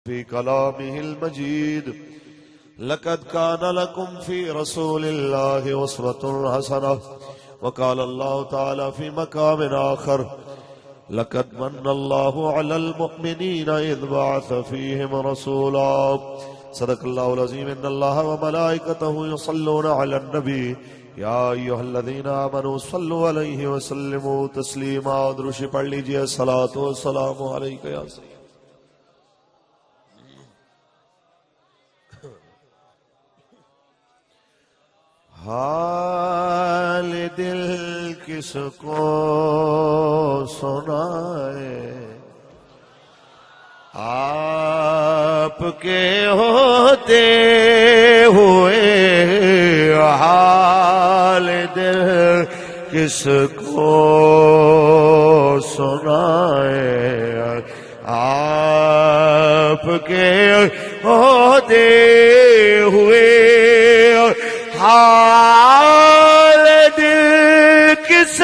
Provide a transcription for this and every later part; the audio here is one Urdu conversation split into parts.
في كلامه المجيد لقد كان لكم في رسول الله أسوة حسنة وقال الله تعالى في مقام آخر لقد من الله على المؤمنين إذ بعث فيهم رسولا صدق الله العظيم إن الله وملائكته يصلون على النبي يا أيها الذين آمنوا صلوا عليه وسلموا تسليما درود پڑھ لیجئے الصلاة والسلام عليك يا سيدي حال دل کس کو سنائے آپ کے ہوتے ہوئے حال دل کس کو سنائے آپ کے ہوتے ہوئے حال دل کس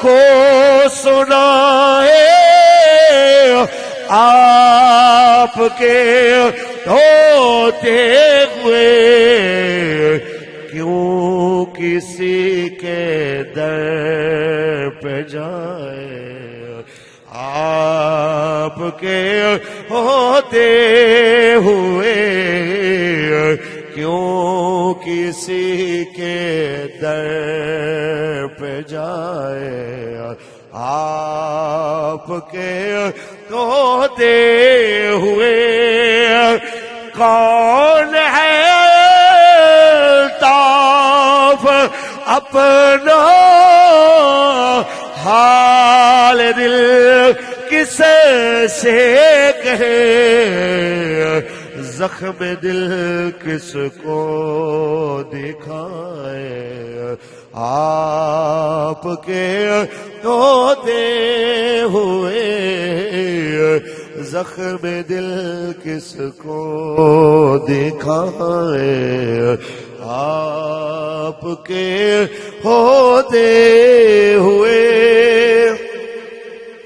کو سنائے آپ کے ہوتے ہوئے کیوں کسی کے در پہ جائے آپ کے ہوتے ہوئے کیوں کسی کے در پہ جائے آپ کے ہوتے ہوئے کون ہے الطاف اپنا حال دل کس سے کہے زخم دل کس کو دکھائے آپ کے ہوتے ہوئے زخم دل کس کو دکھائے آپ کے ہوتے ہوئے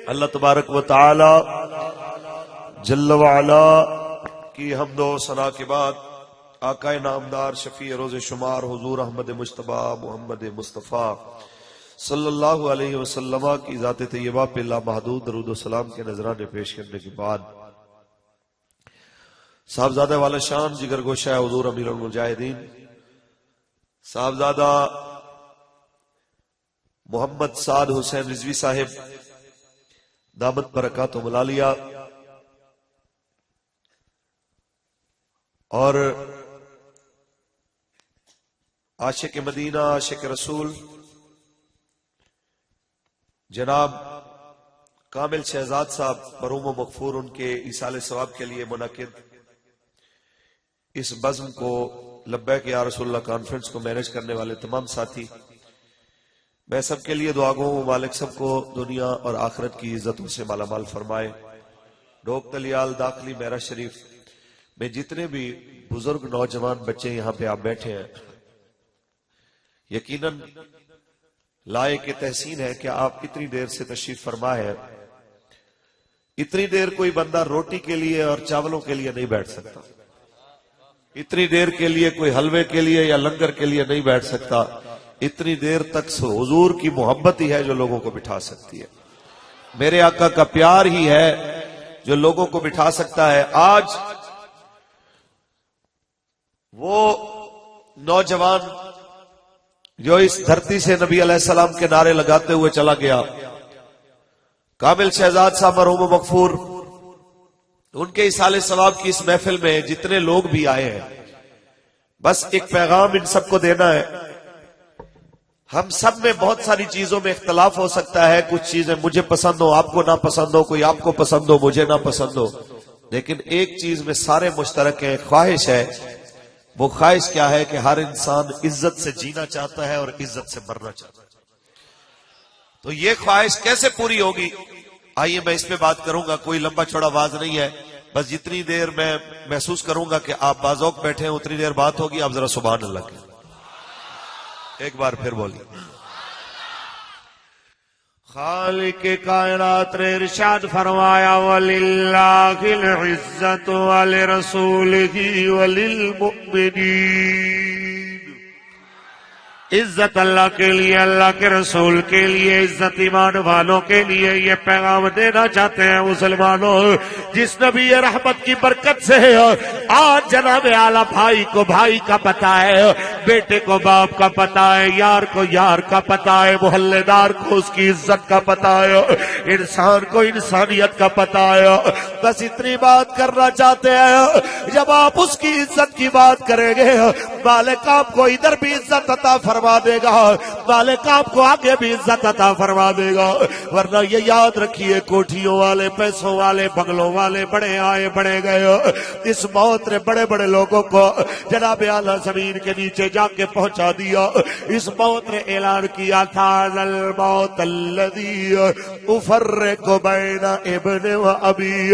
اللہ تبارک و تعالی جل وعلا کی حمد و ثنا کے بعد آقا نامدار شفیع روز شمار حضور احمد مجتبی محمد مصطفیٰ صلی اللہ علیہ وسلم کی ذات طیبہ پہ لامحدود درود و سلام کے نذرانے پیش کرنے کے بعد صاحبزادہ والا شان جگر گوشہ حضور امیر المجاہدین صاحبزادہ محمد سعد حسین رضوی صاحب دامت برکات و ملالیہ اور عاشق مدینہ عاشق رسول جناب کامل شہزاد صاحب مرحوم و مغفور ان کے ایصال ثواب کے لیے منعقد اس بزم کو لبیک یا رسول اللہ کانفرنس کو مینیج کرنے والے تمام ساتھی، میں سب کے لیے دعا گو مالک سب کو دنیا اور آخرت کی عزتوں سے مالا مال فرمائے۔ ڈوک تلیال داخلی میرا شریف میں جتنے بھی بزرگ نوجوان بچے یہاں پہ آپ بیٹھے ہیں، یقیناً لائق تحسین ہے کہ آپ اتنی دیر سے تشریف فرما ہے۔ اتنی دیر کوئی بندہ روٹی کے لیے اور چاولوں کے لیے نہیں بیٹھ سکتا، اتنی دیر کے لیے کوئی حلوے کے لیے یا لنگر کے لیے نہیں بیٹھ سکتا، اتنی دیر تک حضور کی محبت ہی ہے جو لوگوں کو بٹھا سکتی ہے، میرے آقا کا پیار ہی ہے جو لوگوں کو بٹھا سکتا ہے۔ آج وہ نوجوان جو اس دھرتی سے نبی علیہ السلام کے نعرے لگاتے ہوئے چلا گیا، کامل شہزاد صاحب مرحوم و مغفور، ان کے ایصال ثواب کی اس محفل میں جتنے لوگ بھی آئے ہیں، بس ایک پیغام ان سب کو دینا ہے۔ ہم سب میں بہت ساری چیزوں میں اختلاف ہو سکتا ہے، کچھ چیزیں مجھے پسند ہو آپ کو نہ پسند ہو، کوئی آپ کو پسند ہو مجھے نہ پسند ہو، لیکن ایک چیز میں سارے مشترک ہیں، خواہش ہے۔ وہ خواہش کیا ہے کہ ہر انسان عزت سے جینا چاہتا ہے اور عزت سے مرنا چاہتا ہے۔ تو یہ خواہش کیسے پوری ہوگی؟ آئیے میں اس پہ بات کروں گا، کوئی لمبا چوڑا واز نہیں ہے، بس جتنی دیر میں محسوس کروں گا کہ آپ بازوق بیٹھے ہیں اتنی دیر بات ہوگی۔ آپ ذرا سبحان اللہ کے ایک بار پھر بولیے۔ خالق کائنات نے ارشاد فرمایا وَلِلَّهِ الْعِزَّةُ وَلِرَسُولِهِ وَلِلْمُؤْمِنِينَ، عزت اللہ کے لیے، اللہ کے رسول کے لیے، عزت ایمان والوں کے لیے۔ یہ پیغام دینا چاہتے ہیں مسلمانوں، جس نبی رحمت کی برکت سے آج جناب اعلیٰ بھائی کو بھائی کا پتہ ہے، بیٹے کو باپ کا پتہ ہے، یار کو یار کا پتہ ہے، محلے دار کو اس کی عزت کا پتہ ہے، انسان کو انسانیت کا پتہ ہے۔ بس اتنی بات کرنا چاہتے ہیں، جب آپ اس کی عزت کی بات کریں گے مالک آپ کو ادھر بھی عزت عطا فرما دے گا، مالک آپ کو آگے بھی عزت عطا فرما دے گا۔ ورنہ یہ یاد رکھیے، کوٹھیوں والے، پیسوں والے، بنگلوں والے بڑے آئے بڑے گئے، اس موت نے بڑے بڑے لوگوں کو جناب اعلیٰ زمین کے نیچے جا کے پہنچا دیا۔ اس موت نے اعلان کیا تھا الموت الذی افرق بین ابن و ابی،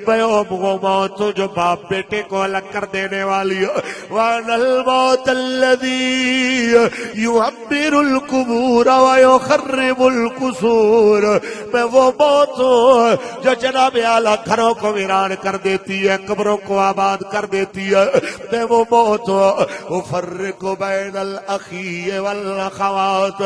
میں وہ موت جو باپ بیٹے کو الگ کر دینے والی، وانا الموت الذی یعمر القبور ویخرب القصور، میں وہ موت ہوں جو جناب اعلیٰ گھروں کو ویران کر دیتی ہے، قبروں کو آباد کر دیتی ہے۔ میں وہ موت ہوں افرق بین الاخی والاخوات،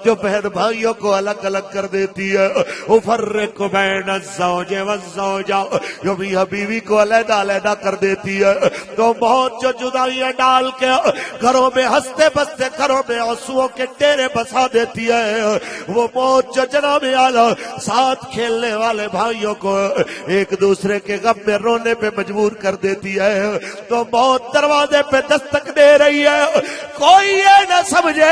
جو بہن بھائیوں کو الگ الگ کر دیتی ہے۔ افرق بین الزوج والزوجہ، جو میاں بیوی کو علیحدہ علیحدہ کر دیتی ہے۔ تو موت جو جدائیاں ڈال کے گھروں میں ہنستے بستے گھروں میں آنسوؤں کے ڈیرے بسا دیتی ہے، وہ موت جو جناب اعلیٰ ساتھ کھیلنے والے بھائیوں کو ایک دوسرے کے غم میں رونے پہ مجبور کر دیتی ہے۔ تو موت دروازے پہ دستک دے رہی ہے، کوئی یہ نہ سمجھے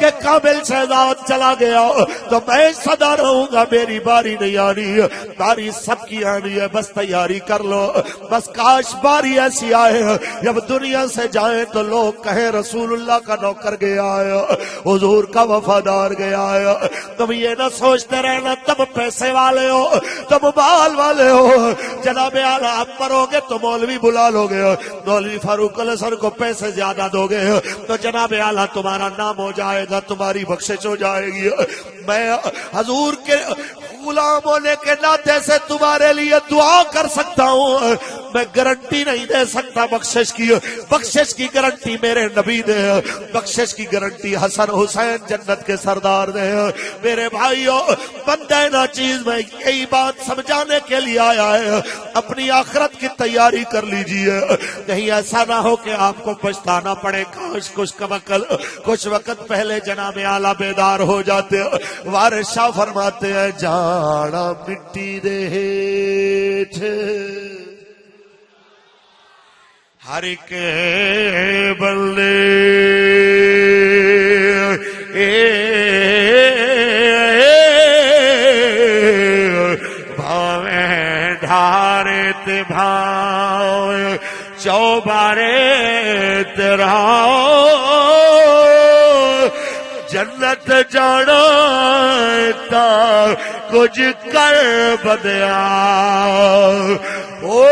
کہ کامل شہزاد چلا گیا تو میں سدا رہوں گا، میری باری نہیں آنی، باری سب کی آنی ہے، بس تیاری کر لو۔ بس کاش باری ایسی آئے جب دنیا سے جائیں تو لوگ کہیں رسول اللہ کا نوکر گیا ہے، حضور کا وفادار گیا ہے۔ تم یہ نہ سوچتے رہنا تم پیسے والے ہو، تم مال والے ہو، جناب اعلیٰ آپ مرو گے تو مولوی بلا لو گے، مولوی فاروق الحسن کو پیسے زیادہ دو گے تو جناب اعلیٰ تمہارا نام ہو جائے گا، تمہاری بخشش ہو جائے گی۔ میں حضور کے غلام ہونے کے ناطے سے تمہارے لیے دعا کر سکتا ہوں، میں گارنٹی نہیں دے سکتا بخشش کی۔ بخشش کی گارنٹی میرے نبی دے، بخشش کی گارنٹی حسن حسین جنت کے سردار دے۔ میرے بھائیو، بندہ نا چیز میں یہی بات سمجھانے کے لیے آیا ہے، اپنی آخرت کی تیاری کر لیجئے، کہیں ایسا نہ ہو کہ آپ کو پچھتانا پڑے۔ کاش کچھ وقت پہلے جناب اعلیٰ بیدار ہو جاتے۔ وارث شاہ فرماتے ہیں جانا مٹی دے ہیٹھ ہر ایک بندے بھاویں ڈھارے تے بھاویں چوبارے تیرا جنت جانا تا کچھ کر بدیا۔ او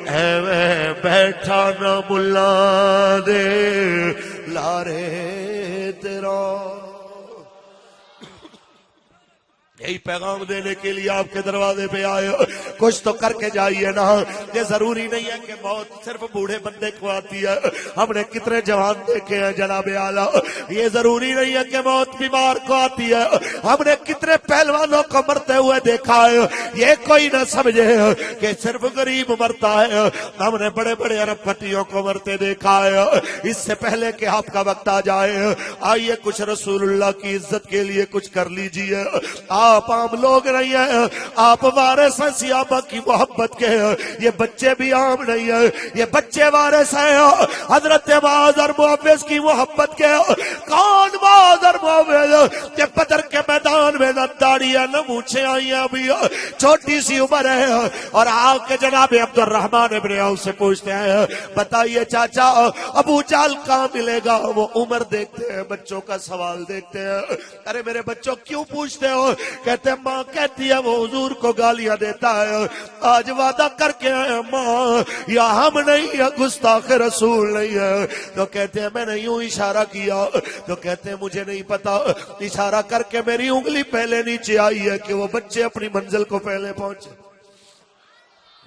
ایویں بیٹھا نہ ملا دے لارے تیرا۔ یہی پیغام دینے کے لیے آپ کے دروازے پہ آئے، کچھ تو کر کے جائیے نا۔ یہ ضروری نہیں ہے کہ موت صرف بوڑھے بندے کو آتی ہے، ہم نے کتنے جوان دیکھے ہیں جناب اعلیٰ۔ یہ ضروری نہیں ہے کہ موت بیمار کو آتی ہے، ہم نے کتنے پہلوانوں کو مرتے ہوئے دیکھا ہے۔ یہ کوئی نہ سمجھے کہ صرف غریب مرتا ہے، ہم نے بڑے بڑے ارب پتیوں کو مرتے دیکھا ہے۔ اس سے پہلے کہ آپ کا وقت آ جائے، آئیے کچھ رسول اللہ کی عزت کے لیے کچھ کر لیجئے۔ آپ عام لوگ نہیں ہیں، آپ وارث ہیں صحابہ کی محبت کے، یہ بچے بھی عام نہیں ہیں، یہ بچے وارث ہیں حضرت معاذ اور معوذ کی محبت کے۔ کون معاذ اور معوذ کہ بدر کے میدان میں نہ داڑھی ہے نہ مونچھیں آئی ہیں، ابھی چھوٹی سی عمر ہے، اور آ کے جناب عبد الرحمن ابن عوف سے پوچھتے ہیں بتائیے چاچا ابو جہل کہاں ملے گا؟ وہ عمر دیکھتے ہیں، بچوں کا سوال دیکھتے ہیں۔ ارے میرے بچوں کیوں پوچھتے ہو؟ کہتے ماں کہتی ہے وہ حضور کو گالیاں دیتا ہے، آج وعدہ کر کے آئے ماں یا ہم نہیں یا گستاخ رسول نہیں ہے، تو کہتے ہیں میں نے یوں اشارہ کیا، تو کہتے ہیں مجھے نہیں پتا، اشارہ کر کے میری انگلی پہلے نیچے آئی ہے کہ وہ بچے اپنی منزل کو پہلے پہنچے۔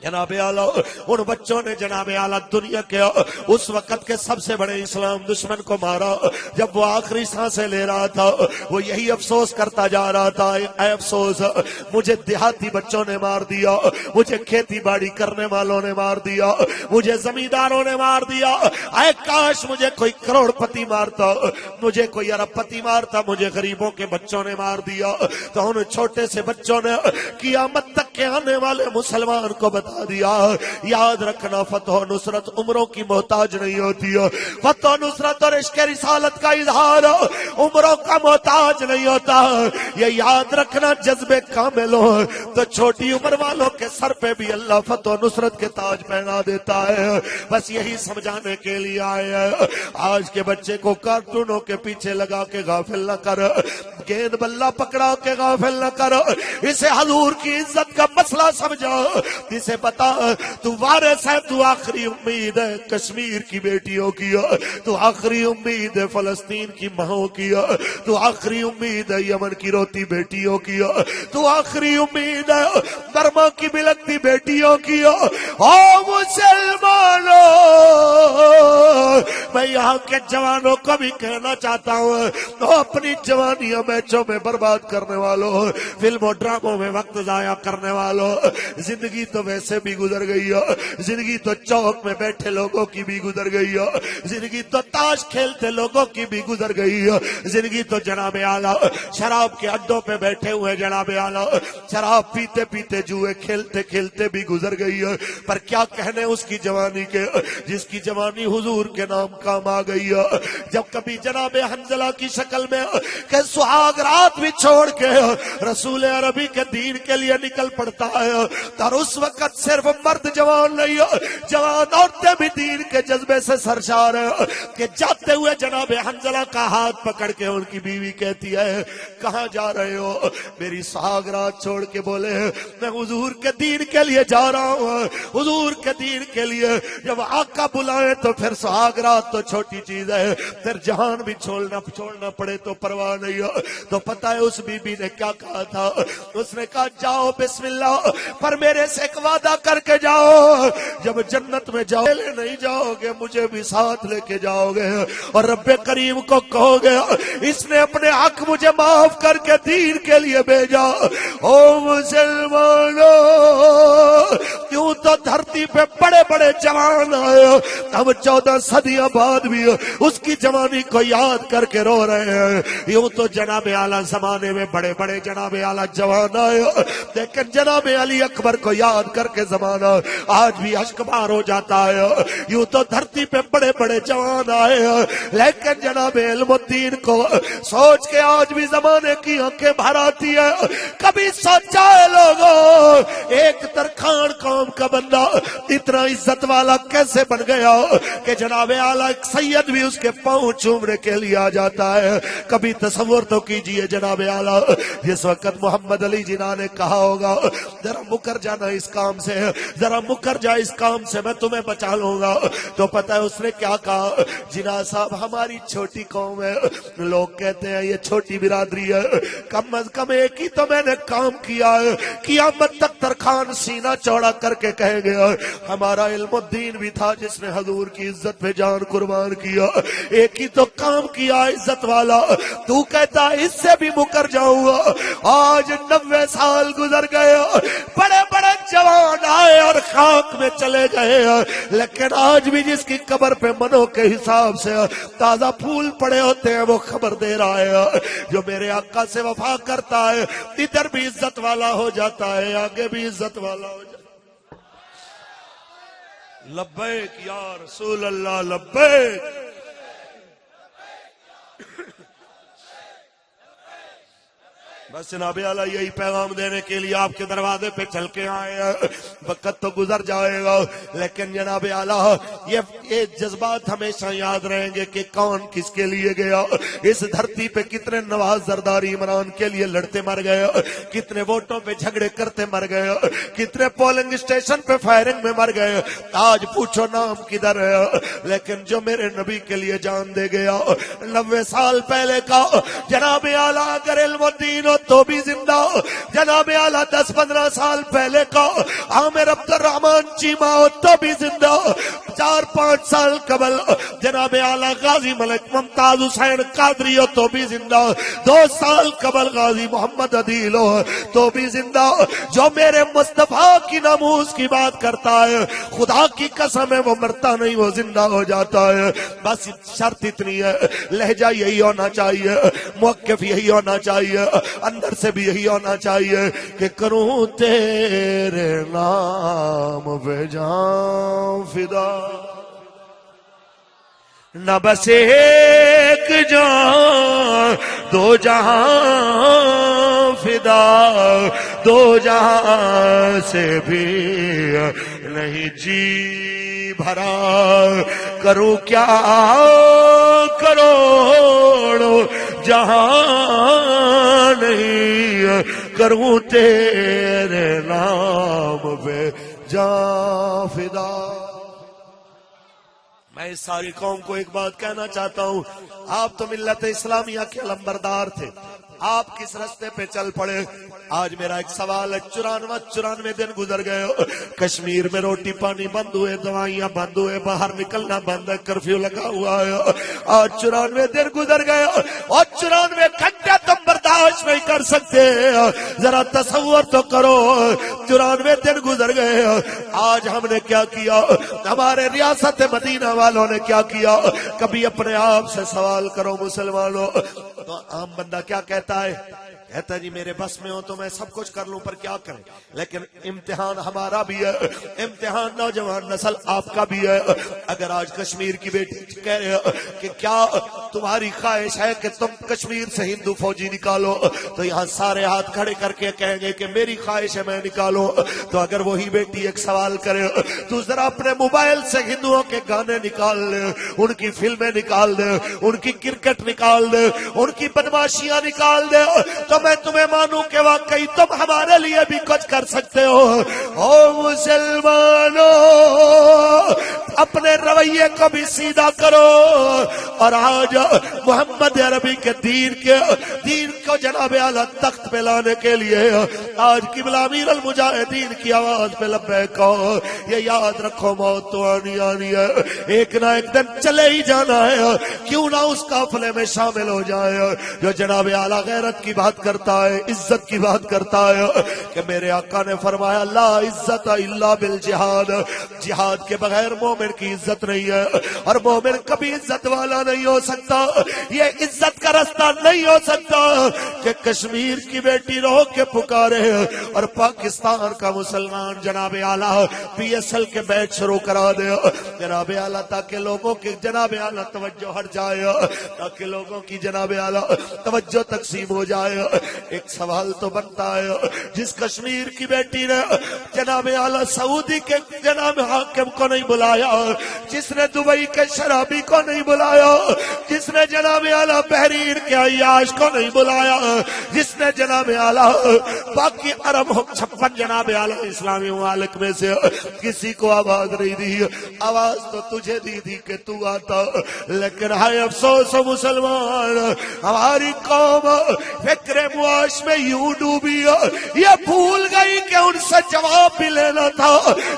جناب اعلیٰ ان بچوں نے جناب اعلیٰ دنیا کے اس وقت کے سب سے بڑے اسلام دشمن کو مارا۔ جب وہ آخری سانسیں لے رہا تھا وہ یہی افسوس کرتا جا رہا تھا، اے افسوس مجھے دیہاتی بچوں نے مار دیا، مجھے کھیتی باڑی کرنے والوں نے مار دیا، مجھے زمینداروں نے مار دیا، اے کاش مجھے کوئی کروڑ پتی مارتا، مجھے کوئی ارب پتی مارتا، مجھے غریبوں کے بچوں نے مار دیا۔ تو ان چھوٹے سے بچوں نے قیامت تک کے آنے والے مسلمان کو بتا دیا، یاد رکھنا فتح و نصرت عمروں کی محتاج نہیں ہوتی ہے، فتح و نصرت اور عشق رسالت کا اظہار عمروں کا محتاج نہیں ہوتا، یہ یاد رکھنا جذبے کامل ہو تو چھوٹی عمر والوں کے سر پہ بھی اللہ فتح و نصرت کے تاج پہنا دیتا ہے۔ بس یہی سمجھانے کے لیے آئے ہیں آج کے بچے کو کارٹونوں کے پیچھے لگا کے غافل نہ کر، گیند بلہ پکڑا کے غافل نہ کر، اسے حضور کی عزت کا مسئلہ سمجھا، اسے بتا تو وارث ہے، تو آخری امید ہے کشمیر کی بیٹیوں کی، تو آخری امید ہے فلسطین کی ماں کی، تو آخری امید ہے یمن کی روتی بیٹیوں کی، تو آخری امید ہے برما کی بلکتی بیٹیوں کی۔ او مسلمانوں، میں یہاں کے جوانوں کو بھی کہنا چاہتا ہوں، تو اپنی جوانیاں میچوں میں برباد کرنے والوں، فلم و ڈراموں میں وقت ضائع کرنے والوں، زندگی تو ویسے بھی گزر گئی ہے، زندگی تو چوک میں بیٹھے لوگوں کی بھی گزر گئی ہے، زندگی تو تاش کھیلتے لوگوں کی بھی گزر گئی ہے، زندگی تو جناب اعلیٰ شراب کے اڈوں پہ بیٹھے ہوئے جناب اعلیٰ شراب پیتے پیتے جوئے کھیلتے کھیلتے بھی گزر گئی ہے، پر کیا کہنے اس کی جوانی کے جس کی جوانی حضور کے نام کام آ گئی ہے۔ جب کبھی جناب حنظلہ کی شکل میں کہ سہاگ رات بھی چھوڑ کے رسول عربی کے دین کے لیے نکل پڑتا ہے، اور اس وقت صرف مرد جوان نہیں ہے، جوان عورتیں بھی دین کے جذبے سے سرشار ہیں، کہ جاتے ہوئے جناب حنظلہ کا ہاتھ پکڑ کے ان کی بیوی کہتی ہے کہاں جا رہے ہو؟ میری سہاگ رات چھوڑ کے بولے میں حضور کے دین کے لیے جا رہا ہوں، حضور کے دین کے لیے۔ جب آقا بلائے تو پھر سہاگ رات تو چھوٹی چیز ہے، پھر جہان بھی چھوڑنا پڑے تو پرواہ نہیں ہے۔ تو پتہ ہے اس بی بی نے کیا کہا تھا؟ اس نے کہا جاؤ بسم اللہ، پر میرے سے ایک وعدہ کر کے جاؤ، جب جنت میں جاؤ نہیں جاؤ گے مجھے بھی ساتھ لے کے جاؤ گے، اور رب کریم کو کہو گے اس نے اپنے حق مجھے معاف کر کے دین کے لیے بھیجا۔ او مسلمانوں، کیوں تو دھرتی پہ بڑے بڑے جوان آئے، ہم 14 صدیاں بعد بھی اس کی جوانی کو یاد کر کے رو رہے ہیں۔ یوں تو جناب اعلیٰ زمانے میں بڑے بڑے جناب اعلیٰ جوان آئے، لیکن جناب علی اکبر کو یاد کر کے زمانہ آج بھی اشک بار ہو جاتا ہے۔ یوں تو دھرتی پہ بڑے بڑے جوان آئے، لیکن جناب علم الدین کو سوچ کے آج بھی زمانے کی آنکھیں بھر آتی ہے۔ کبھی سوچا ہے لوگوں ایک ترکھان قوم کا بندہ اتنا عزت والا کیسے بن گیا کہ جناب اعلیٰ ایک سید بھی اس کے پاؤں چومنے کے لیے آ جاتا ہے؟ کبھی تصور تو کیجئے جناب اعلیٰ جس وقت محمد علی جناح نے کہا ہوگا ذرا مکر جانا اس کام سے، ذرا مکر جا اس کام سے، میں تمہیں بچا لوں گا، تو پتہ ہے اس نے کیا کہا؟ جناح صاحب ہماری چھوٹی قوم ہے، لوگ کہتے ہیں یہ چھوٹی برادری ہے، کم از کم ایک ہی تو میں نے کام کیا ہے، قیامت تک ترخان سینہ چوڑا کر کے کہے گیا ہمارا علم الدین بھی تھا جس نے حضور کی عزت پہ جان قربان کیا، ایک ہی تو کام کیا عزت والا، تو کہتا اس سے بھی مکر جاؤں گا۔ آج 90 سال گزر گئے، بڑے بڑے جوان آئے اور خاک میں چلے گئے، لیکن آج بھی جس کی قبر پہ منوں کے حساب سے تازہ پھول پڑے ہوتے ہیں وہ خبر دے رہا ہے جو میرے آقا سے وفا کرتا ہے ادھر بھی عزت والا ہو جاتا ہے، آگے بھی عزت والا ہو جاتا ہے۔ لبیک یا رسول اللہ لبیک۔ بس جناب اعلیٰ یہی پیغام دینے کے لیے آپ کے دروازے پہ چل کے آئے ہیں. وقت تو گزر جائے گا لیکن جناب اعلیٰ یہ جذبات ہمیشہ یاد رہیں گے کہ کون کس کے لیے گیا. اس دھرتی پہ کتنے نواز زرداری عمران کے لیے لڑتے مر گئے, کتنے ووٹوں پہ جھگڑے کرتے مر گئے, کتنے پولنگ اسٹیشن پہ فائرنگ میں مر گئے. آج پوچھو نام کدھر ہے. لیکن جو میرے نبی کے لیے جان دے گیا 90 سال پہلے کا جناب اعلیٰ اگر علم و دین ہو تو بھی زندہ. جناب اعلیٰ 10-15 سال پہلے کا عامر عبد الرحمن چیمہ ہو تو بھی زندہ. 4-5 سال قبل جناب اعلیٰ غازی ملک ممتاز حسین قادری ہو تو بھی زندہ. 2 سال قبل غازی محمد عدیل ہو تو بھی زندہ. جو میرے مصطفیٰ کی ناموس کی بات کرتا ہے خدا کی قسم ہے وہ مرتا نہیں, وہ زندہ ہو جاتا ہے. بس شرط اتنی ہے, لہجہ یہی ہونا چاہیے, موقف یہی ہونا چاہیے, اندر سے بھی یہی ہونا چاہیے کہ کروں تیرے نام پہ جان فدا. نہ بس ایک جان 2 جہاں فدا, 2 جہاں سے بھی نہیں جی بھرا. کروں کیا کروڑوں جہاں نہیں, کروں تیرے نام پہ جان فدا. میں اس ساری قوم کو ایک بات کہنا چاہتا ہوں, آپ تو ملت اسلامیہ کے علمبردار تھے, آپ کس رستے پہ چل پڑے. آج میرا ایک سوال ہے, 94 دن گزر گئے, کشمیر میں روٹی پانی بند ہوئے, دوائیاں بند ہوئے, باہر نکلنا بند ہے, کرفیو لگا ہوا ہے. آج 94 دن گزر گئے اور 94 گھنٹے تم برداشت نہیں کر سکتے. ذرا تصور تو کرو, 94 دن گزر گئے. آج ہم نے کیا کیا, ہمارے ریاست مدینہ والوں نے کیا کیا. کبھی اپنے آپ سے سوال کرو مسلمانوں. تو عام بندہ کیا کہتا ہے, کہتا ہے جی میرے بس میں ہو تو میں سب کچھ کر لوں, پر کیا کریں. لیکن امتحان ہمارا بھی ہے, امتحان نوجوان نسل آپ کا بھی ہے. اگر آج کشمیر کی بیٹی کہہ رہے ہو کہ کیا تمہاری خواہش ہے کہ تم کشمیر سے ہندو فوجی نکالو, تو یہاں سارے ہاتھ کھڑے کر کے کہیں گے کہ میری خواہش ہے میں نکالوں. تو اگر وہی بیٹی ایک سوال کرے, تو ذرا اپنے موبائل سے ہندوؤں کے گانے نکال لے, ان کی فلمیں نکال دے, ان کی کرکٹ نکال دے, ان کی بدماشیاں نکال دے, تو میں تمہیں مانوں کہ واقعی تم ہمارے لیے بھی کچھ کر سکتے ہو. او مسلمانوں, اپنے رویے کو بھی سیدھا کرو. اور آج محمد عربی کے دین کو جناب اعلیٰ تخت پہ لانے کے لیے آج قبلہ امیر المجاہدین کی آواز پہ لبیک کہو. یہ یاد رکھو موت تو آنی ہے, ایک نہ ایک دن چلے ہی جانا ہے. کیوں نہ اس قافلے میں شامل ہو جائے جو جناب اعلیٰ غیرت کی بات کرتا ہے, عزت کی بات کرتا ہے. کہ میرے آقا نے فرمایا لا عزت الا بالجہاد, جہاد کے بغیر مومن کی عزت نہیں ہے, اور مومن کبھی عزت والا نہیں ہو سکتا. یہ عزت کا رستہ نہیں ہو سکتا کہ کشمیر کی بیٹی رو کے پکارے اور پاکستان کا مسلمان جناب اعلیٰ PSL کے بیچ شروع کرا دے جناب اعلیٰ, تاکہ لوگوں کی جناب اعلیٰ توجہ ہٹ جائے, تاکہ لوگوں کی جناب اعلیٰ توجہ تقسیم ہو جائے. ایک سوال تو بنتا ہے, جس کشمیر کی بیٹی نے جناب اعلیٰ سعودی کے جناب حاکم کو نہیں بلایا, جس نے دبئی کے شرابی کو نہیں بلایا, جس نے جناب اعلیٰ بحرین کے عیاش کو نہیں بلایا, جس نے جناب اعلیٰ باقی عرب 56 جناب اعلیٰ اسلامی ممالک میں سے کسی کو آواز نہیں دی. آواز تو تجھے دی تھی کہ تو آتا, لیکن ہائے افسوس مسلمان, ہماری قوم فکر معاش میں یوں ڈوبی, یہ بھول گئی کہ ان سے جواب بھی لینا تھا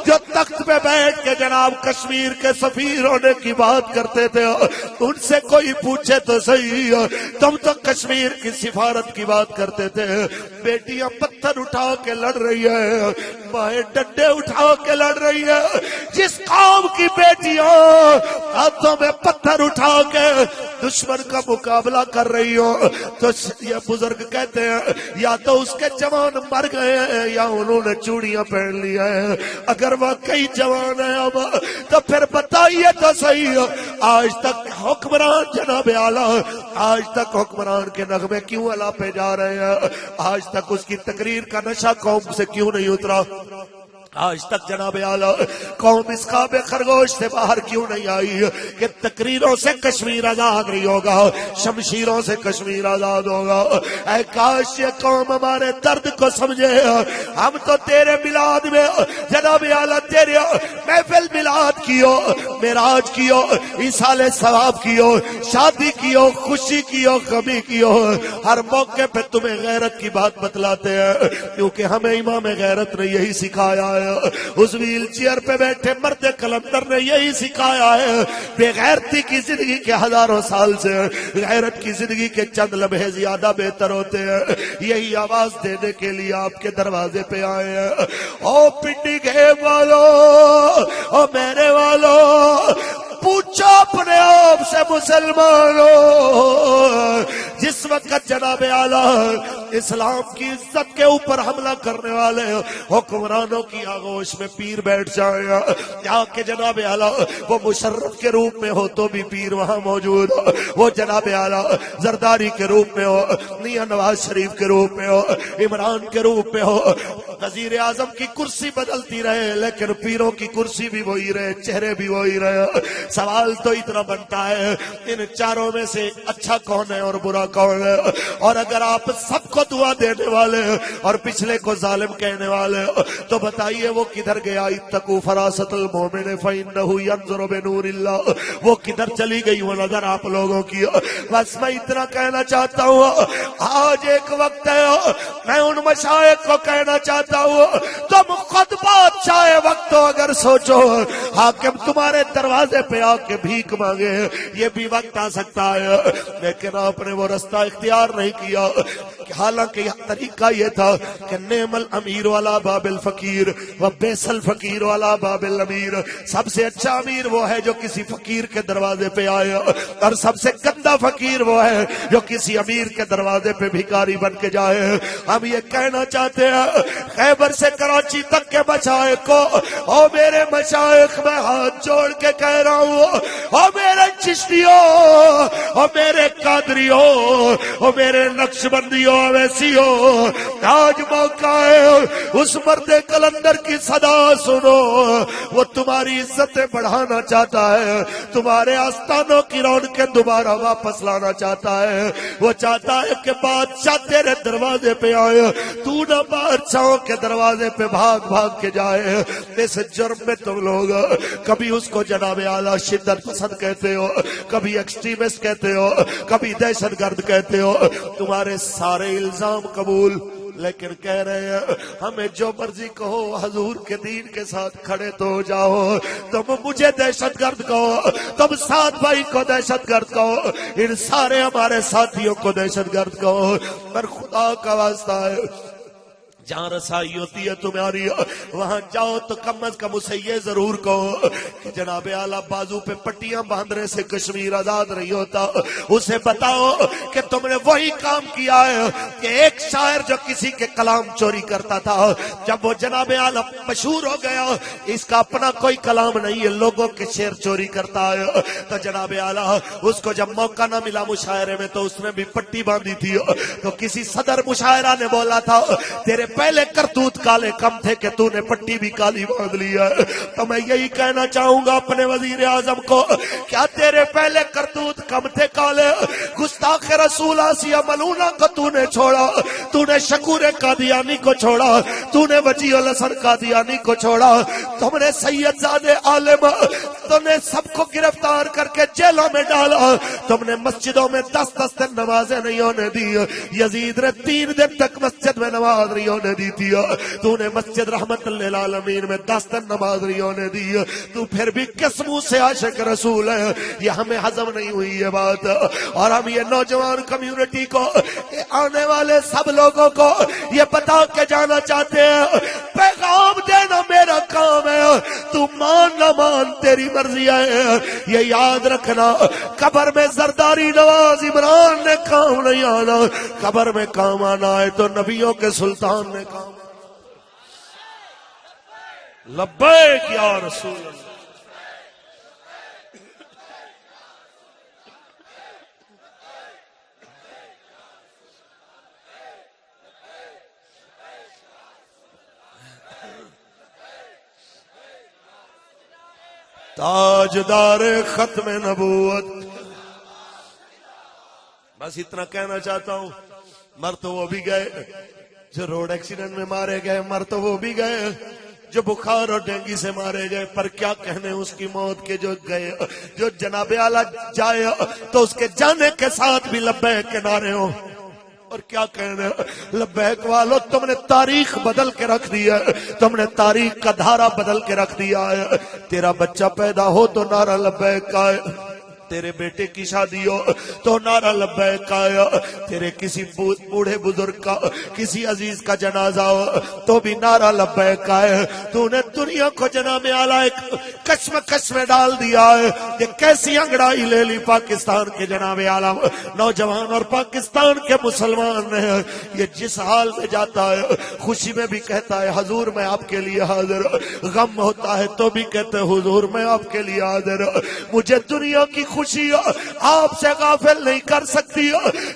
جو تخت پہ بیٹھ کے جناب کشمیر کے سفیر ہونے کی بات کرتے تھے. ان سے کوئی پوچھے تو صحیح, تم تو کشمیر کی سفارت کی بات کرتے تھے. بیٹیاں پتھر اٹھا کے لڑ رہی ہے, مائیں ڈنڈے اٹھا کے لڑ رہی ہے، جس قوم کی بیٹیاں ہاتھوں میں پتھر اٹھا کے دشمن کا مقابلہ کر رہی ہو، تو یہ بزرگ کہتے ہیں یا تو اس کے جوان مر گئے ہیں یا انہوں نے چوڑیاں پہن لی ہیں۔ اگر واقعی جوان ہے اب تو پھر بتائیے تو صحیح، آج تک حکمران جناب اعلیٰ، آج تک حکمران کے نغمے کیوں اعلیٰ پہ جا رہے ہیں؟ آج تک اس کی تقریر کا نشہ قوم سے کیوں نہیں اترا؟ آج تک جناب اعلیٰ قوم اس خواب خرگوش سے باہر کیوں نہیں آئی کہ تقریروں سے کشمیر آزاد نہیں ہوگا، شمشیروں سے کشمیر آزاد ہوگا؟ اے کاش یہ قوم ہمارے درد کو سمجھے۔ ہم تو تیرے میلاد میں جناب اعلیٰ تیرے محفل میلاد کیو، معراج کیو، ایصال ثواب کیو، شادی کیو، خوشی کیو، غمی کیو، ہر موقع پہ تمہیں غیرت کی بات بتلاتے ہیں، کیونکہ ہمیں امام غیرت نے یہی سکھایا ہے۔ اس ویل چیئر پہ بیٹھے مرد کلندر نے یہی سکھایا ہے، بے غیرتی کی زندگی کے ہزاروں سال سے غیرت کی زندگی کے چند لمحے زیادہ بہتر ہوتے ہیں۔ یہی آواز دینے کے لیے آپ کے دروازے پہ آئے ہیں۔ او پنڈی کے والو، او میرے والو، پوچھو اپنے آپ سے مسلمانوں، جس وقت جناب اعلیٰ اسلام کی عزت کے اوپر حملہ کرنے والے حکمرانوں کی آغوش میں پیر بیٹھ جائیں، یا کہ جناب اعلیٰ وہ مشرف کے روپ میں ہو تو بھی پیر وہاں موجود ہو، وہ جناب اعلیٰ زرداری کے روپ میں ہو، میاں نواز شریف کے روپ میں ہو، عمران کے روپ میں ہو، وزیر اعظم کی کرسی بدلتی رہے لیکن پیروں کی کرسی بھی وہی رہے، چہرے بھی وہی رہے۔ سوال تو اتنا بنتا ہے ان چاروں میں سے اچھا کون ہے اور برا کون ہے؟ اور اگر آپ سب کو دعا دینے والے اور پچھلے کو ظالم کہنے والے تو بتائیے وہ کدھر گیا؟ اتقوا فراست المومن فإنه ينظر بنور اللہ، وہ کدھر چلی گئی وہ نظر آپ لوگوں کی؟ بس میں اتنا کہنا چاہتا ہوں، آج ایک وقت ہے میں ان مشائخ کو کہنا چاہتا ہوں، تم خود بادشاہ وقت ہو، اگر سوچو حاکم تمہارے دروازے پہ آ کے بھیک مانگے یہ بھی وقت آ سکتا ہے، لیکن آپ نے وہ رستہ اختیار نہیں کیا۔ حالانکہ یہ طریقہ یہ تھا کہ نعم الامیر والا باب الفقیر و بیس الفقیر والا باب الامیر، سب سے اچھا امیر وہ ہے جو کسی فقیر کے دروازے پہ آئے، اور سب سے گندا فقیر وہ ہے جو کسی امیر کے دروازے پہ بھکاری بن کے جائے۔ ہم یہ کہنا چاہتے ہیں خیبر سے کراچی تک کے مشائخ کو، او میرے مشائخ میں ہاتھ جوڑ کے کہہ رہا ہوں، او میرے چشتیوں، او میرے قادریوں، او میرے نقشبندیوں، ویسیوں، آج موقع ہے اس مرد کلندر کی صدا سنو، وہ تمہاری عزتیں بڑھانا چاہتا ہے، تمہارے آستانوں کی رونقیں دوبارہ واپس لانا چاہتا ہے، وہ چاہتا ہے کہ بادشاہ تیرے دروازے پہ آئے، تو نہ بادشاہوں کے دروازے پہ بھاگ بھاگ کے جائے۔ اس جرم میں تم لوگ کبھی اس کو جناب اعلیٰ شدت پسند کہتے ہو، کبھی ایکسٹریمسٹ کہتے ہو، کبھی دہشت گرد کہتے ہو، تمہارے سارے الزام قبول، لیکن کہہ رہے ہیں ہمیں جو مرضی کہو، حضور کے دین کے ساتھ کھڑے تو ہو جاؤ، تم مجھے دہشت گرد کہو، تم ساتھ بھائی کو دہشت گرد کہو، ان سارے ہمارے ساتھیوں کو دہشت گرد کہو، پر خدا کا واسطہ ہے جہاں رسائی ہوتی ہے تمہاری وہاں جاؤ تو کم از کم اسے یہ ضرور کہو کہ جناب اعلیٰ بازو پہ پٹیاں باندھنے سے کشمیر آزاد نہیں ہوتا، اسے بتاؤ کہ تم نے وہی کام کیا ہے کہ ایک شاعر جو کسی کے کلام چوری کرتا تھا، جب وہ جناب اعلیٰ مشہور ہو گیا، اس کا اپنا کوئی کلام نہیں ہے، لوگوں کے شعر چوری کرتا ہے، تو جناب اعلیٰ اس کو جب موقع نہ ملا مشاعرے میں تو اس نے بھی پٹی باندھی تھی، تو کسی صدر مشاعرہ نے بولا تھا تیرے پہلے کرتوت کالے کم تھے کہ تو نے پٹی بھی کالی باندھ لی ہے، تو میں یہی کہنا چاہوں گا اپنے وزیر اعظم کو، کیا تیرے پہلے کرتوت کم تھے کالے؟ گستاخ رسول آسیہ ملونہ کو تو نے چھوڑا، تو نے شکور قادیانی کو چھوڑا، تو نے وجیہ الحسن قادیانی کو چھوڑا، تم نے سید زادے عالم، تم نے سب کو گرفتار کر کے جیلوں میں ڈالا، تم نے مسجدوں میں 10 دن نمازیں نہیں ہونے دی، یزید نے 3 دن تک مسجد میں نماز نہیں ہونے دی تھی، تو نے مسجد رحمت للعالمین میں 10 دن نماز نہیں ہونے دی، تو پھر بھی کس منہ سے عاشق رسول ہے؟ یہ ہمیں ہضم نہیں ہوئی یہ بات، اور ہم یہ نوجوان کمیونٹی کو، آنے والے سب لوگوں کو یہ بتا کے جانا چاہتے ہیں، پیغام کام ہے، تو مان نہ مان تیری مرضی ہے. یہ یاد رکھنا، قبر میں زرداری نواز عمران نے کام نہیں آنا، قبر میں کام آنا ہے تو نبیوں کے سلطان نے کام. لبیک یا رسول اللہ. تاجدار ختم نبوت. بس اتنا کہنا چاہتا ہوں، مر تو وہ بھی گئے جو روڈ ایکسیڈنٹ میں مارے گئے، مر تو وہ بھی گئے جو بخار اور ڈینگی سے مارے گئے، پر کیا کہنے اس کی موت کے جو گئے. جو جناب اعلیٰ جائے تو اس کے جانے کے ساتھ بھی لبیک کے نعرے ہوں. اور کیا کہنے لبیک والو، تم نے تاریخ بدل کے رکھ دیا ہے، تم نے تاریخ کا دھارا بدل کے رکھ دیا ہے. تیرا بچہ پیدا ہو تو نعرہ لبیک کا ہے، تیرے بیٹے کی شادی ہو تو نعرہ لبیک کا ہے، تیرے کسی بوڑھے بزرگ کا، کسی عزیز کا جنازہ ہو تو بھی نعرہ لبیک کا ہے. تو نے دنیا کو جناب اعلیٰ ایک کشمکش میں ڈال دیا ہے. یہ کیسی انگڑائی لے لی پاکستان کے جناب اعلیٰ نوجوان اور پاکستان کے مسلمان نے. یہ جس حال میں جاتا ہے خوشی میں بھی کہتا ہے حضور میں آپ کے لیے حاضر، غم ہوتا ہے تو بھی کہتے ہیں حضور میں آپ کے لیے حاضر. مجھے دنیا کی خوشی آپ سے غافل نہیں کر سکتی،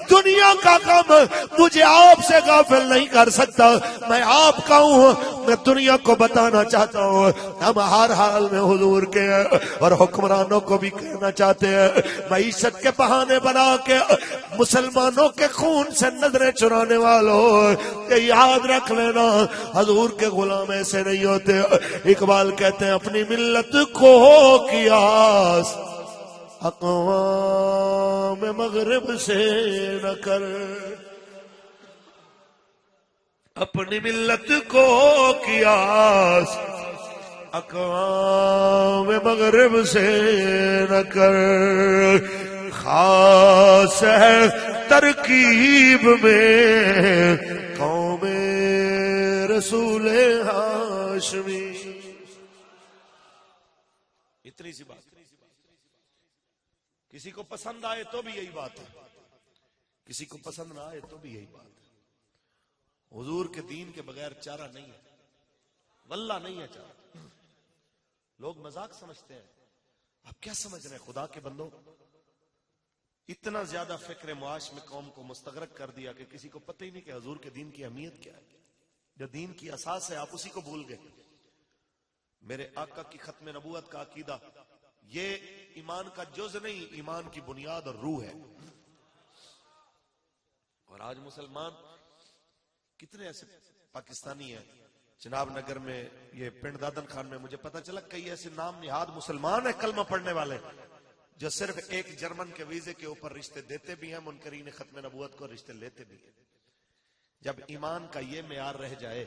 دنیا کا غم مجھے آپ سے غافل نہیں کر سکتا. میں آپ کا ہوں، میں دنیا کو بتانا چاہتا ہوں ہم ہر حال میں حضور کے ہیں. اور حکمرانوں کو بھی کہنا چاہتے ہیں معیشت کے بہانے بنا کے مسلمانوں کے خون سے نظریں چرانے والوں، یہ یاد رکھ لینا حضور کے غلام ایسے نہیں ہوتے. اقبال کہتے ہیں اپنی ملت کو قیاس اقوام مغرب سے نہ کر، اپنی ملت کو قیاس اقوام مغرب سے نہ کر. خاص ہے ترکیب میں قوم رسول ہاشمی. اتنی سی بات، کسی کو پسند آئے تو بھی یہی بات ہے، کسی کو پسند نہ آئے تو بھی یہی بات ہے. حضور کے دین کے بغیر چارہ نہیں ہے، واللہ نہیں ہے چارہ. لوگ مذاق سمجھتے ہیں، آپ کیا سمجھ رہے ہیں خدا کے بندوں؟ اتنا زیادہ فکر معاش میں قوم کو مستغرق کر دیا کہ کسی کو پتہ ہی نہیں کہ حضور کے دین کی اہمیت کیا ہے. جو دین کی اساس ہے آپ اسی کو بھول گئے. میرے آقا کی ختم نبوت کا عقیدہ یہ ایمان کا جز نہیں، ایمان کی بنیاد اور روح ہے. اور آج مسلمان کتنے ایسے پاکستانی ہیں، جناب نگر میں یہ پنڈ دادن خان میں مجھے پتا چلا کئی ایسے نام نہاد مسلمان ہیں کلمہ پڑھنے والے جو صرف ایک جرمن کے ویزے کے اوپر رشتے دیتے بھی ہیں، منکرین ختم نبوت کو رشتے لیتے بھی ہیں. جب ایمان کا یہ معیار رہ جائے،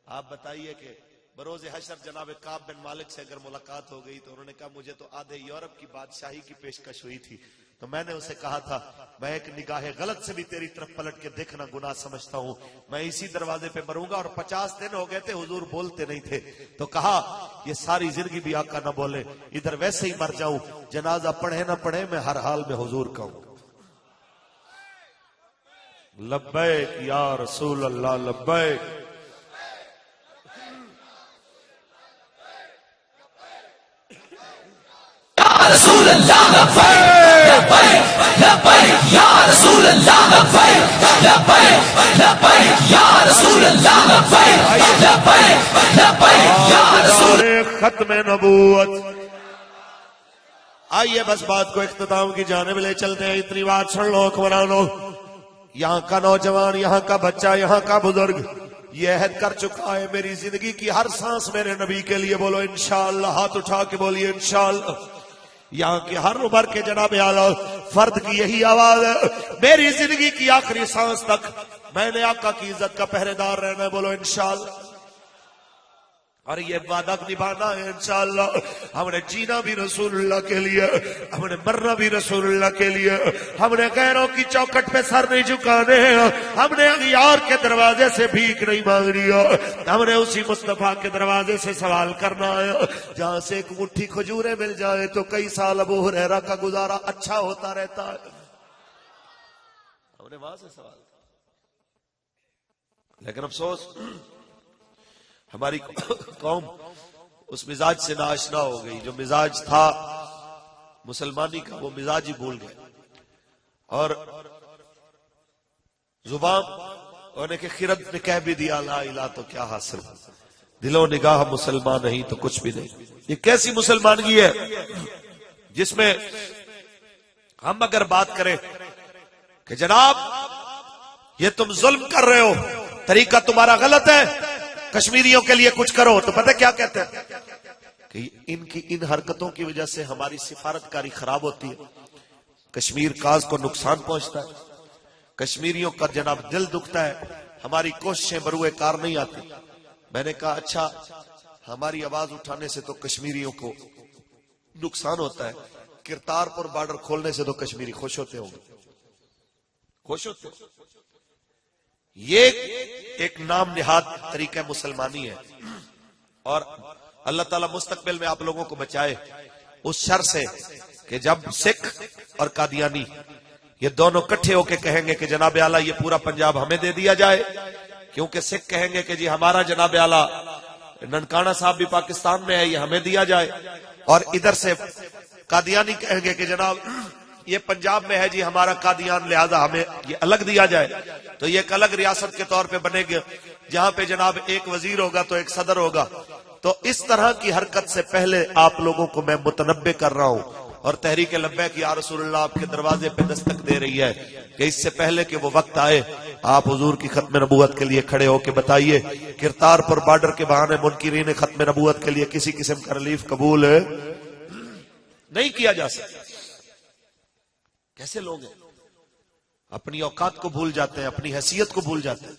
آپ بتائیے کہ بروز حشر جناب کعب بن مالک سے اگر ملاقات ہو گئی تو انہوں نے کہا مجھے تو آدھے یورپ کی بادشاہی کی پیشکش ہوئی تھی، تو میں نے اسے کہا تھا میں ایک نگاہ غلط سے بھی تیری طرف پلٹ کے دیکھنا گناہ سمجھتا ہوں، میں اسی دروازے پہ مروں گا. اور 50 دن ہو گئے تھے حضور بولتے نہیں تھے، تو کہا یہ ساری زندگی بھی آقا نہ بولے، ادھر ویسے ہی مر جاؤں، جنازہ پڑھے نہ پڑھے میں ہر حال میں حضور کا ہوں. لبیک یا رسول اللہ لبیک. رسول اللہ لبیک لبیک یا رسول اللہ لبیک لبیک لبیک یا رسول اللہ لبیک لبیک لبیک یا رسول ختم نبوت. آئیے بس بات کو اختتام کی جانب لے چلتے ہیں. اتنی بات سن لو حکمرانو، یہاں کا نوجوان، یہاں کا بچہ، یہاں کا بزرگ یہ عہد کر چکا ہے میری زندگی کی ہر سانس میرے نبی کے لیے. بولو انشاءاللہ، ہاتھ اٹھا کے بولیے انشاءاللہ. یہاں کی ہر عمر کے جناب اعلیٰ فرد کی یہی آواز ہے، میری زندگی کی آخری سانس تک میں نے آقا کی عزت کا پہرے دار رہنا ہے. بولو انشاءاللہ. اور یہ وعدہ نبھانا ہے انشاءاللہ. ہم نے جینا بھی رسول اللہ کے لیے, ہم نے مرنا بھی رسول اللہ کے لیے. ہم نے غیروں کی چوکٹ پہ سر نہیں جھکانے, ہم نے اغیار کے دروازے سے بھیک نہیں مانگنی, ہم نے اسی مصطفیٰ کے دروازے سے سوال کرنا ہے. جہاں سے ایک مٹھی کھجوریں مل جائے تو کئی سال ابو ہریرہ کا گزارا اچھا ہوتا رہتا ہے. ہم نے وہاں سے سوال کیا, لیکن افسوس ہماری قوم اس مزاج سے ناآشنا ہو گئی. جو مزاج تھا مسلمانی کا وہ مزاج ہی بھول گئے, اور زبان ہونے کے خرد نے کہہ بھی دیا لا الہ تو کیا حاصل, دل و نگاہ مسلمان نہیں تو کچھ بھی نہیں. یہ کیسی مسلمانگی ہے جس میں ہم اگر بات کریں کہ جناب یہ تم ظلم کر رہے ہو, طریقہ تمہارا غلط ہے, کشمیریوں کے لیے کچھ کرو, تو پتہ کیا کہتے ہیں کہ ان حرکتوں کی وجہ سے ہماری سفارتکاری خراب ہوتی ہے, کشمیر کاز کو نقصان پہنچتا ہے, کشمیریوں کا جناب دل دکھتا ہے, ہماری کوششیں بروئے کار نہیں آتی. میں نے کہا اچھا ہماری آواز اٹھانے سے تو کشمیریوں کو نقصان ہوتا ہے, کرتارپور بارڈر کھولنے سے تو کشمیری خوش ہوتے ہوں گے, خوش ہوتے ہیں. یہ ایک نام نہاد طریقہ مسلمانی ہے, اور اللہ تعالیٰ مستقبل میں آپ لوگوں کو بچائے اس شر سے کہ جب سکھ اور قادیانی یہ دونوں کٹھے ہو کے کہیں گے کہ جناب اعلیٰ یہ پورا پنجاب ہمیں دے دیا جائے, کیونکہ سکھ کہیں گے کہ جی ہمارا جناب اعلیٰ ننکانہ صاحب بھی پاکستان میں ہے یہ ہمیں دیا جائے, اور ادھر سے قادیانی کہیں گے کہ جناب یہ پنجاب میں ہے جی ہمارا قادیان لہذا ہمیں یہ الگ دیا جائے. تو یہ ایک الگ ریاست کے طور پہ بنے گا جہاں پہ جناب ایک وزیر ہوگا تو ایک صدر ہوگا. تو اس طرح کی حرکت سے پہلے آپ لوگوں کو میں متنبہ کر رہا ہوں, اور تحریک لبیک یا رسول اللہ آپ کے دروازے پہ دستک دے رہی ہے کہ اس سے پہلے کہ وہ وقت آئے آپ حضور کی ختم نبوت کے لیے کھڑے ہو کے بتائیے کرتارپور بارڈر کے بہانے منکرین ختم نبوت کے لیے کسی قسم کا ریلیف قبول نہیں کیا جا سکتا. کیسے لوگ ہیں اپنی اوقات کو بھول جاتے ہیں, اپنی حیثیت کو بھول جاتے ہیں,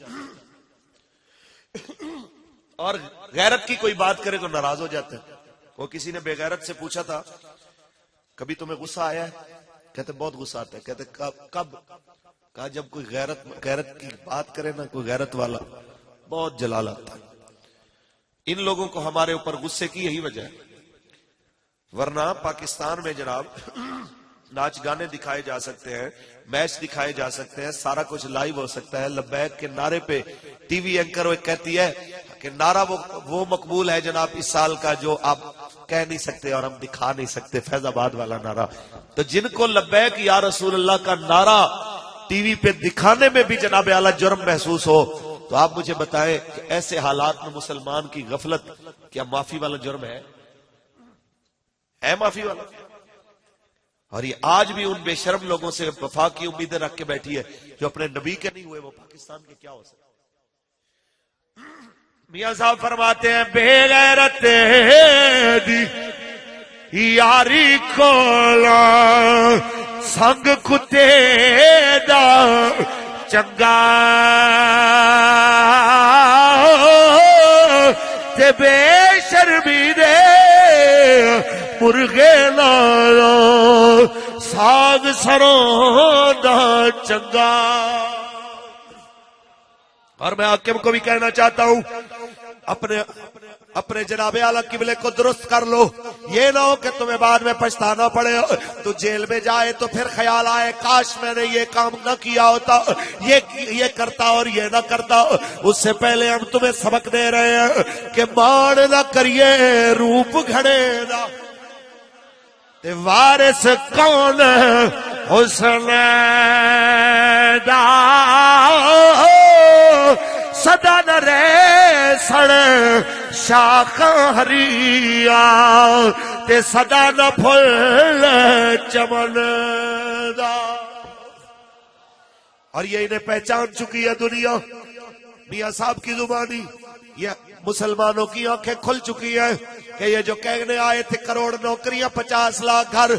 اور غیرت کی کوئی بات کرے تو ناراض ہو جاتے ہیں. وہ کسی نے بے غیرت سے پوچھا تھا کبھی تمہیں غصہ آیا ہے؟ کہتے بہت غصہ آتا ہے. کہتے کب؟ کہا جب کوئی غیرت کی بات کرے نا کوئی غیرت والا بہت جلال آتا ہے. ان لوگوں کو ہمارے اوپر غصے کی یہی وجہ ہے, ورنہ پاکستان میں جناب ناچ گانے دکھائے جا سکتے ہیں, میچ دکھائے جا سکتے ہیں, سارا کچھ لائیو ہو سکتا ہے. لبیک کے نعرے پہ ٹی وی اینکر وہ کہتی ہے کہ نعرہ وہ مقبول ہے جناب اس سال کا جو آپ کہہ نہیں سکتے اور ہم دکھا نہیں سکتے, فیض آباد والا نعرہ. تو جن کو لبیک یا رسول اللہ کا نعرہ ٹی وی پہ دکھانے میں بھی جناب اعلیٰ جرم محسوس ہو, تو آپ مجھے بتائیں کہ ایسے حالات میں مسلمان کی غفلت کیا معافی والا جرم ہے معافی والا؟ اور یہ آج بھی ان بے شرم لوگوں سے وفا کی امیدیں رکھ کے بیٹھی ہے جو اپنے نبی کے نہیں ہوئے, وہ پاکستان کے کیا ہو سکتے؟ میاں صاحب فرماتے ہیں بے غیرت دی یاری کولا سنگ کتے دا چنگا تے بے شرمی دے مرغے لالا ساگ سروں دا چنگا. اور میں حاکم کو بھی کہنا چاہتا ہوں اپنے جناب اعلیٰ قبلے کو درست کر لو, یہ نہ ہو کہ تمہیں بعد میں پچھتانا پڑے, تو جیل میں جائے تو پھر خیال آئے کاش میں نے یہ کام نہ کیا ہوتا, یہ کرتا اور یہ نہ کرتا. اس سے پہلے ہم تمہیں سبق دے رہے ہیں کہ مان نہ کریے روپ گھڑے دا تے وارث کون حسن دا سدا نہ رے سڑ شاخ ہریا تے سدا نہ پھل چمن دا. اور یہ انہیں پہچان چکی ہے دنیا. میاں صاحب کی زبانی یہ مسلمانوں کی آنکھیں کھل چکی ہیں کہ یہ جو کہنے آئے تھے کروڑ نوکریاں 50 لاکھ گھر,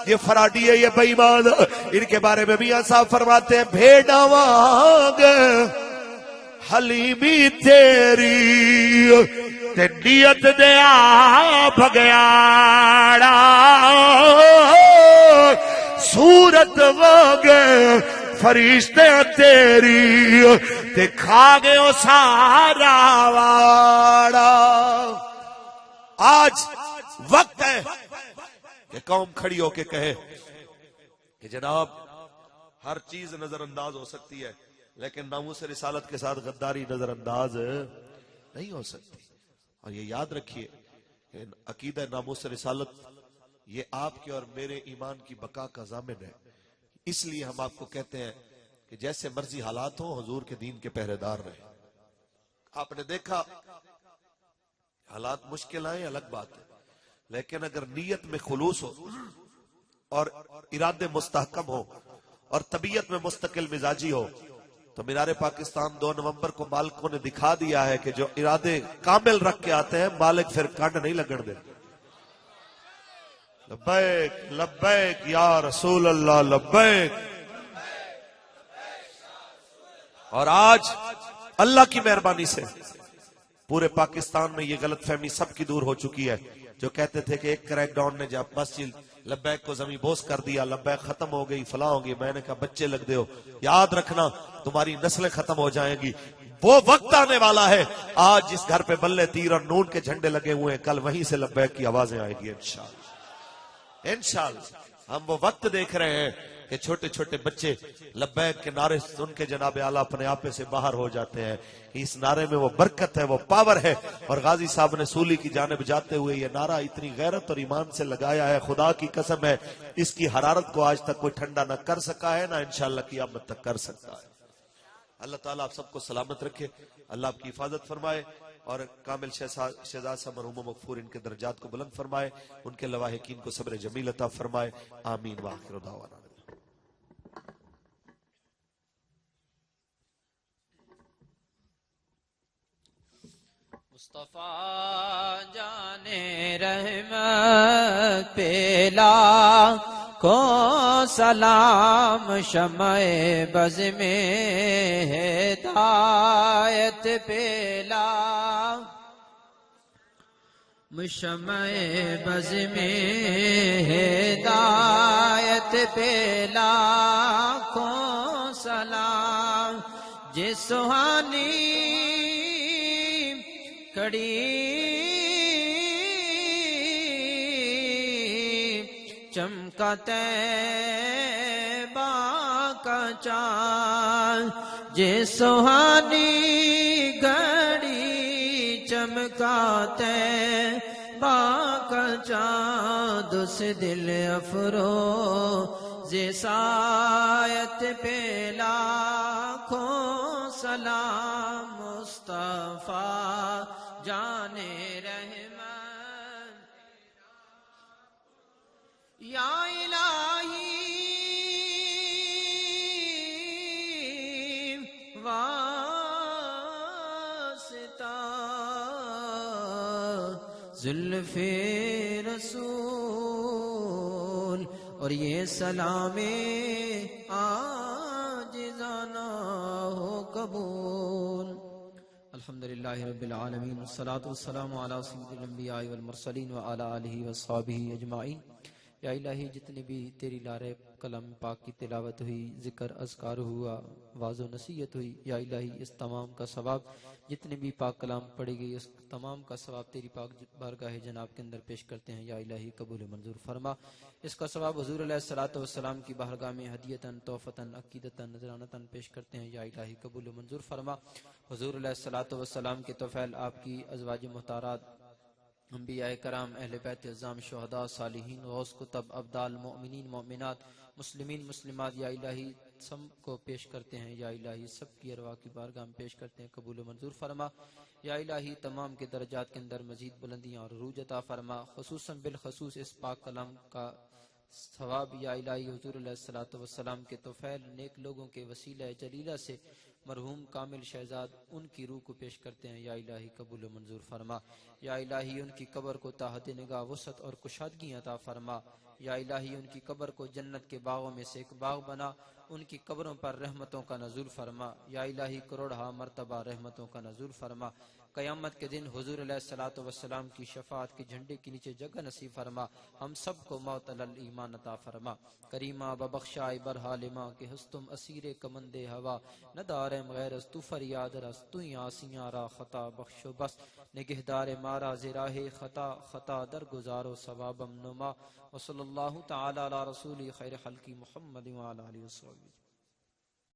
یہ فراڈی ہے, یہ بے ایمان. ان کے بارے میں میاں صاحب فرماتے ہیں بھیڑا وانگ حلیمی تیری تے نیت دیا بھگیاڑا صورت وگے فرشتے تیری تے کھا گئے او سارا واڑا. آج وقت ہے کہ قوم کھڑی ہو کے کہے کہ جناب ہر چیز نظر انداز ہو سکتی ہے لیکن ناموس رسالت کے ساتھ غداری نظر انداز نہیں ہو سکتی. اور یہ یاد رکھیے کہ عقیدہ ناموس رسالت یہ آپ کے اور میرے ایمان کی بقا کا ضامن ہے. اس لیے ہم آپ کو کہتے ہیں کہ جیسے مرضی حالات ہوں حضور کے دین کے پہرے دار رہیں. آپ نے دیکھا حالات مشکل آئیں الگ بات ہے لیکن اگر نیت میں خلوص ہو اور ارادے مستحکم ہو اور طبیعت میں مستقل مزاجی ہو تو مینار پاکستان 2 نومبر کو مالکوں نے دکھا دیا ہے کہ جو ارادے کامل رکھ کے آتے ہیں مالک پھر کنڈ نہیں لگن دے. لبیک لبیک یا رسول اللہ لبیک. اور آج اللہ کی مہربانی سے پورے پاکستان میں یہ غلط فہمی سب کی دور ہو چکی ہے. جو کہتے تھے کہ ایک کریک ڈاؤن نے جب مسجد لبیک کو زمین بوس کر دیا لبیک ختم ہو گئی فلاں ہو گئی. میں نے کہا بچے لگ دے ہو یاد رکھنا تمہاری نسلیں ختم ہو جائیں گی. وہ وقت آنے والا ہے آج جس گھر پہ بلے تیر اور نون کے جھنڈے لگے ہوئے ہیں کل وہیں سے لبیک کی آوازیں آئیں گی انشاءاللہ. انشاءاللہ ہم وہ وقت دیکھ رہے ہیں کہ چھوٹے چھوٹے بچے لبیک کے نعرے سن کے جناب اعلیٰ اپنے آپے سے باہر ہو جاتے ہیں. اس نعرے میں وہ برکت ہے وہ پاور ہے. اور غازی صاحب نے سولی کی جانب جاتے ہوئے یہ نعرہ اتنی غیرت اور ایمان سے لگایا ہے خدا کی قسم ہے اس کی حرارت کو آج تک کوئی ٹھنڈا نہ کر سکا ہے نہ انشاءاللہ قیامت تک کر سکتا ہے. اللہ تعالیٰ آپ سب کو سلامت رکھے. اللہ آپ کی حفاظت فرمائے اور کامل شہزاد صاحب مرحوم و مغفور ان کے درجات کو بلند فرمائے. ان کے لواحقین کو صبر جمیل عطا فرمائے. آمین وآخر دعوانا. مصطفیٰ جان رحمت پیلا کو سلام شمع بز میں ہدایت پیلا شمع بز میں ہدایت پیلا کو سلام جس سہانی کڑی چمکتے کا چاند جس سہانی گھڑی چمکاتے کا چاند اس دل افروز سایت پہ لاکھوں سلام مصطفیٰ جان رحمت یا الہی واسطہ زلف رسول اور یہ سلام عاجزانہ ہو قبول. الحمدللہ رب العالمین والصلاة والسلام علی سید الانبیاء والمرسلین وعلی آلہ وصحبہ اجمعین. یا الہی جتنے بھی تیری لارے کلام پاک کی تلاوت ہوئی ذکر اذکار ہوا واعظ و نصیحت ہوئی یا الہی اس تمام کا ثواب جتنے بھی پاک کلام پڑھی گئی اس تمام کا ثواب تیری پاک بارگاہ جناب کے اندر پیش کرتے ہیں. یا الہی قبول منظور فرما. اس کا ثواب حضور علیہ الصلوۃ والسلام کی بارگاہ میں ہدیتاً تحفتاً عقیدتاً نذرانتاً پیش کرتے ہیں. یا الہی قبول منظور فرما. حضور علیہ الصلوۃ والسلام کے طفیل آپ کی ازواج محترمات انبیاء کرام اہل بیت اعظام شہداء صالحین غوث کتب ابدال مومنین مومنات مسلمین مسلمات یا الہی سب کو پیش کرتے ہیں. یا الہی سب کی ارواح کی بارگاہ میں پیش کرتے ہیں. قبول و منظور فرما. یا الہی تمام کے درجات کے اندر مزید بلندیاں اور عروج عطا فرما. خصوصاً بالخصوص اس پاک کلام کا ثواب یا الہی حضور علیہ الصلوۃ والسلام کے طفیل نیک لوگوں کے وسیلہ جلیلہ سے مرحوم کامل شہزاد ان کی روح کو پیش کرتے ہیں. یا الہی قبول و منظور فرما. یا الہی ان کی قبر کو تحت نگاہ وسعت اور کشادگی عطا فرما. یا الہی ان کی قبر کو جنت کے باغوں میں سے ایک باغ بنا، ان کی قبروں پر رحمتوں کا نزول فرما، یا الہی کروڑہا مرتبہ رحمتوں کا نزول فرما۔ قیامت کے دن حضور علیہ الصلوۃ والسلام کی شفاعت کے جھنڈے کے نیچے جگہ نصیب فرما، ہم سب کو موت علی الایمان عطا فرما۔ کریمہ ببخشائے برحالما کہ ہستم اسیر کمند ہوا، نہ دارم غیر از تو فریاد رس، تو ہی آسیاں را خطا بخشو بس، نگہدار مارا زراہ خطا خطا در گزارو ثوابم نما، وصلی اللہ تعالی علی رسول خیر خلقی محمد وعلی آلہ وصحبہ۔